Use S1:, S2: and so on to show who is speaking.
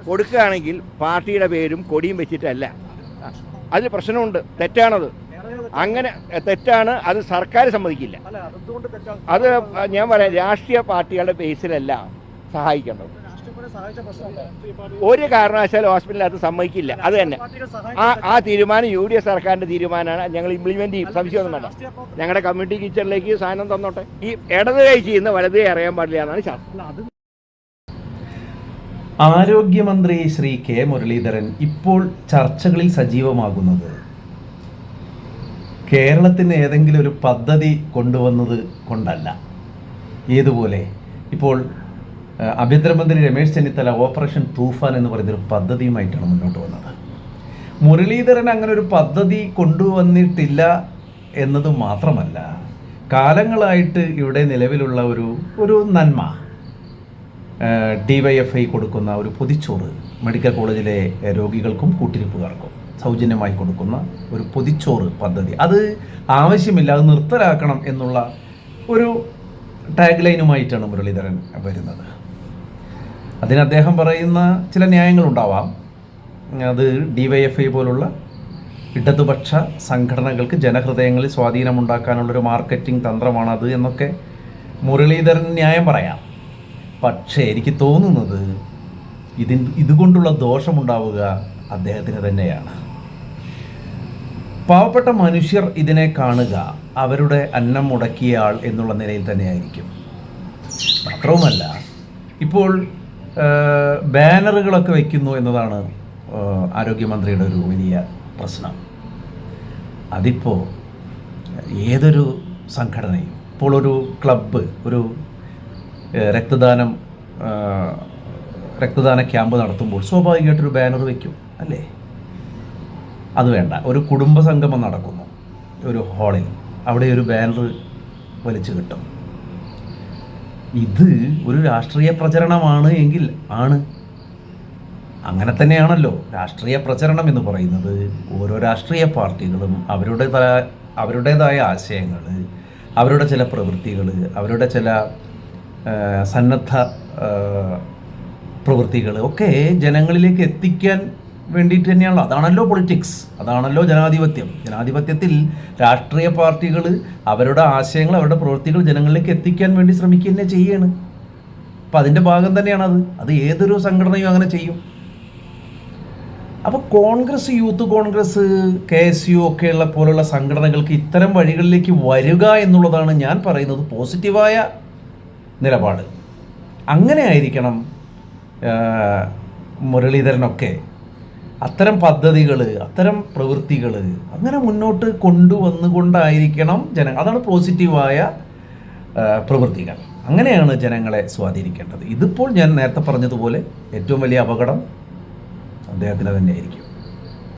S1: കൊടുക്കുകയാണെങ്കിൽ പാർട്ടിയുടെ പേരും കൊടിയും വെച്ചിട്ടല്ല. അതിൽ പ്രശ്നമുണ്ട്, തെറ്റാണത്. അങ്ങനെ തെറ്റാണ്, അത് സർക്കാർ സമ്മതിക്കില്ല. അത് ഞാൻ പറയാം, രാഷ്ട്രീയ പാർട്ടികളുടെ ബേസിലല്ല സഹായിക്കേണ്ടത്. ഒരു കാരണവശാലും ഹോസ്പിറ്റലിനകത്ത് സമ്മതിക്കില്ല. അത് തന്നെ ആ തീരുമാനം UDF സർക്കാരിൻ്റെ തീരുമാനമാണ്. ഞങ്ങൾ ഇംപ്ലിമെന്റ് ചെയ്യും, സംശയമൊന്നും വേണ്ട. ഞങ്ങളുടെ കമ്മ്യൂണിറ്റി കിച്ചണിലേക്ക് സാധനം തന്നോട്ടെ. ഈ ഇടത് കൈ ചെയ്യുന്ന വലത് കൈ അറിയാൻ പാടില്ല എന്നാണ് ശാസ്ത്രം.
S2: ആരോഗ്യമന്ത്രി ശ്രീ കെ മുരളീധരൻ ഇപ്പോൾ ചർച്ചകളിൽ സജീവമാകുന്നത് കേരളത്തിന് ഏതെങ്കിലും ഒരു പദ്ധതി കൊണ്ടുവന്നത് കൊണ്ടല്ല. ഏതുപോലെ ഇപ്പോൾ ആഭ്യന്തരമന്ത്രി രമേശ് ചെന്നിത്തല ഓപ്പറേഷൻ തൂഫാൻ എന്ന് പറയുന്നൊരു പദ്ധതിയുമായിട്ടാണ് മുന്നോട്ട് വന്നത്. മുരളീധരൻ അങ്ങനെ ഒരു പദ്ധതി കൊണ്ടുവന്നിട്ടില്ല എന്നത് മാത്രമല്ല, കാലങ്ങളായിട്ട് ഇവിടെ നിലവിലുള്ള ഒരു നന്മ, DYFI കൊടുക്കുന്ന ഒരു പൊതിച്ചോറ്, മെഡിക്കൽ കോളേജിലെ രോഗികൾക്കും കൂട്ടിരിപ്പുകാർക്കും സൗജന്യമായി കൊടുക്കുന്ന ഒരു പൊതിച്ചോറ് പദ്ധതി, അത് ആവശ്യമില്ല, അത് നിർത്തലാക്കണം എന്നുള്ള ഒരു ടാഗ് ലൈനുമായിട്ടാണ് മുരളീധരൻ വരുന്നത്. അതിന് അദ്ദേഹം പറയുന്ന ചില ന്യായങ്ങളുണ്ടാവാം. അത് DYFI പോലുള്ള ഇടതുപക്ഷ സംഘടനകൾക്ക് ജനഹൃദയങ്ങളിൽ സ്വാധീനമുണ്ടാക്കാനുള്ളൊരു മാർക്കറ്റിംഗ് തന്ത്രമാണത് എന്നൊക്കെ മുരളീധരൻ ന്യായം പറയാം. പക്ഷേ എനിക്ക് തോന്നുന്നത് ഇതുകൊണ്ടുള്ള ദോഷമുണ്ടാവുക അദ്ദേഹത്തിന് തന്നെയാണ്. പാവപ്പെട്ട മനുഷ്യർ ഇതിനെ കാണുക അവരുടെ അന്നം മുടക്കിയ ആൾ എന്നുള്ള നിലയിൽ തന്നെയായിരിക്കും. മാത്രവുമല്ല, ഇപ്പോൾ ബാനറുകളൊക്കെ വയ്ക്കുന്നു എന്നതാണ് ആരോഗ്യമന്ത്രിയുടെ ഒരു വലിയ പ്രശ്നം. അതിപ്പോൾ ഏതൊരു സംഘടനയും, ഇപ്പോൾ ഒരു ക്ലബ്ബ് ഒരു രക്തദാന ക്യാമ്പ് നടത്തുമ്പോൾ സ്വാഭാവികമായിട്ടൊരു ബാനർ വയ്ക്കും, അല്ലേ? അത് വേണ്ട, ഒരു കുടുംബസംഗമം നടക്കുന്നു ഒരു ഹാളിൽ, അവിടെ ഒരു ബാനർ വലിച്ചു കിട്ടും. ഇത് ഒരു രാഷ്ട്രീയ പ്രചരണമാണ് എങ്കിൽ ആണ്. അങ്ങനെ തന്നെയാണല്ലോ രാഷ്ട്രീയ പ്രചരണം എന്ന് പറയുന്നത്. ഓരോ രാഷ്ട്രീയ പാർട്ടികളും അവരുടേതായ ആശയങ്ങൾ, അവരുടെ ചില പ്രവൃത്തികൾ, അവരുടെ ചില സന്നദ്ധ പ്രവൃത്തികൾ ഒക്കെ ജനങ്ങളിലേക്ക് എത്തിക്കാൻ വേണ്ടിയിട്ട് തന്നെയാണല്ലോ. അതാണല്ലോ പൊളിറ്റിക്സ്, അതാണല്ലോ ജനാധിപത്യം. ജനാധിപത്യത്തിൽ രാഷ്ട്രീയ പാർട്ടികൾ അവരുടെ ആശയങ്ങൾ, അവരുടെ പ്രവൃത്തികൾ ജനങ്ങളിലേക്ക് എത്തിക്കാൻ വേണ്ടി ശ്രമിക്കുക തന്നെ ചെയ്യാണ്. അപ്പം അതിൻ്റെ ഭാഗം തന്നെയാണത്. അത് ഏതൊരു സംഘടനയും അങ്ങനെ ചെയ്യും. അപ്പോൾ കോൺഗ്രസ്, യൂത്ത് കോൺഗ്രസ്, KSU ഒക്കെയുള്ള പോലുള്ള സംഘടനകൾക്ക് ഇത്തരം വഴികളിലേക്ക് വരിക എന്നുള്ളതാണ് ഞാൻ പറയുന്നത് പോസിറ്റീവായ നിലപാട്. അങ്ങനെ ആയിരിക്കണം മുരളീധരനൊക്കെ അത്തരം പദ്ധതികൾ, അത്തരം പ്രവൃത്തികൾ അങ്ങനെ മുന്നോട്ട് കൊണ്ടുവന്നുകൊണ്ടായിരിക്കണം അതാണ് പോസിറ്റീവായ പ്രവൃത്തികൾ. അങ്ങനെയാണ് ജനങ്ങളെ സ്വാധീനിക്കേണ്ടത്. ഇതിപ്പോൾ ഞാൻ നേരത്തെ പറഞ്ഞതുപോലെ ഏറ്റവും വലിയ അപകടം അദ്ദേഹത്തിന് തന്നെയായിരിക്കും.